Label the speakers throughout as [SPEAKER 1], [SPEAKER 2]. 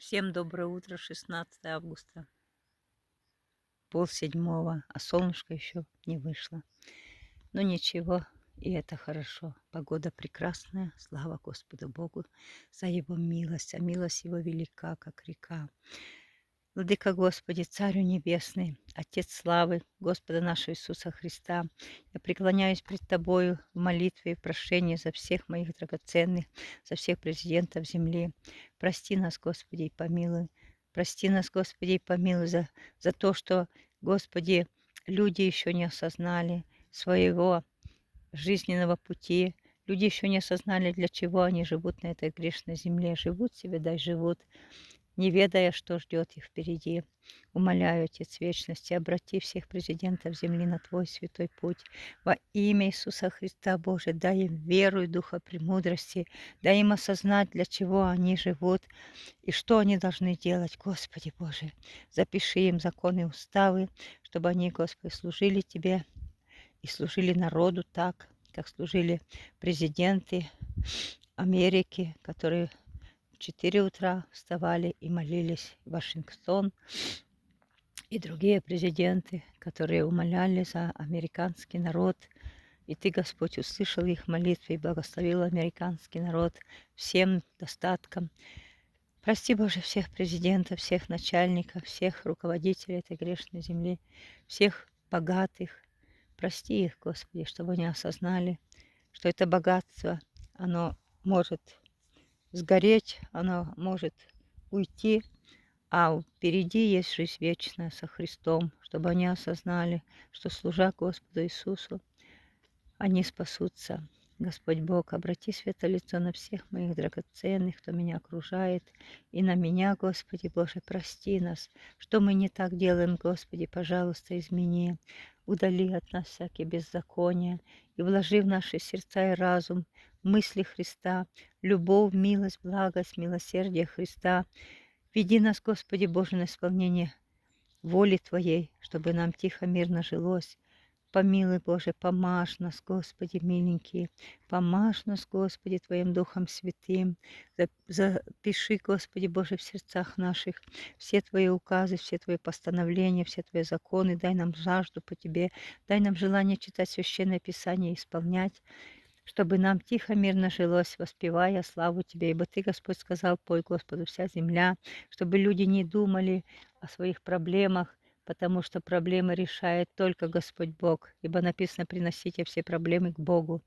[SPEAKER 1] Всем доброе утро, 16 августа, полседьмого, а солнышко еще не вышло. Но ничего, и это хорошо. Погода прекрасная, слава Господу Богу за Его милость, а милость Его велика, как река. Владыка Господи, Царю Небесный, Отец славы, Господа нашего Иисуса Христа, я преклоняюсь пред Тобою в молитве и прошении за всех моих драгоценных, за всех президентов земли. Прости нас, Господи, и помилуй. Прости нас, Господи, и помилуй за то, что, Господи, люди еще не осознали своего жизненного пути. Люди еще не осознали, для чего они живут на этой грешной земле. Живут себе, дай живут, не ведая, что ждет их впереди. Умоляю, Отец Вечности, обрати всех президентов земли на Твой святой путь. Во имя Иисуса Христа, Боже, дай им веру и духа премудрости, дай им осознать, для чего они живут и что они должны делать, Господи Боже. Запиши им законы и уставы, чтобы они, Господи, служили Тебе и служили народу так, как служили президенты Америки, которые в 4 утра вставали и молились. Вашингтон и другие президенты, которые умоляли за американский народ. И Ты, Господь, услышал их молитвы и благословил американский народ всем достатком. Прости, Боже, всех президентов, всех начальников, всех руководителей этой грешной земли, всех богатых. Прости их, Господи, чтобы они осознали, что это богатство, оно может сгореть, оно может уйти, а впереди есть жизнь вечная со Христом, чтобы они осознали, что, служа Господу Иисусу, они спасутся. Господь Бог, обрати святое лицо на всех моих драгоценных, кто меня окружает, и на меня, Господи Боже, прости нас, что мы не так делаем, Господи, пожалуйста, измени, удали от нас всякие беззакония, и вложи в наши сердца и разум мысли Христа, любовь, милость, благость, милосердие Христа. Веди нас, Господи Боже, на исполнение воли Твоей, чтобы нам тихо, мирно жилось. Помилуй, Боже, помажь нас, Господи, миленький, помажь нас, Господи, Твоим Духом Святым. Запиши, Господи Боже, в сердцах наших все Твои указы, все Твои постановления, все Твои законы. Дай нам жажду по Тебе, дай нам желание читать Священное Писание и исполнять, чтобы нам тихо, мирно жилось, воспевая славу Тебе. Ибо Ты, Господь, сказал: пой Господу вся земля, чтобы люди не думали о своих проблемах, потому что проблемы решает только Господь Бог. Ибо написано: приносите все проблемы к Богу.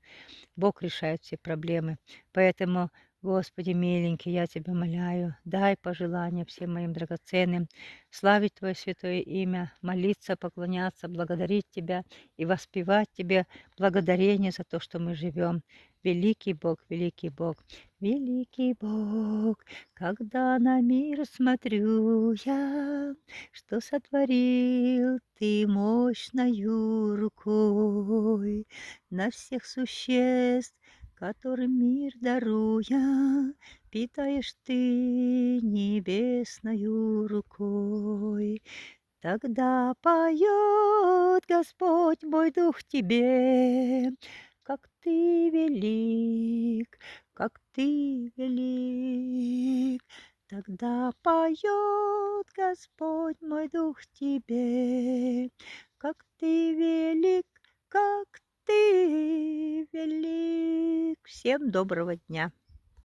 [SPEAKER 1] Бог решает все проблемы. Поэтому, Господи миленький, я Тебя моляю, дай пожелания всем моим драгоценным, славить Твое святое имя, молиться, поклоняться, благодарить Тебя и воспевать Тебе благодарение за то, что мы живем. Великий Бог, великий Бог, великий Бог, когда на мир смотрю я, что сотворил Ты мощною рукой, на всех существ, которым мир даруя, питаешь Ты небесною рукой. Тогда поет Господь мой дух Тебе, как Ты велик, как Ты велик. Тогда поет Господь мой дух Тебе, как Ты велик, как Ты велик. Всем доброго дня.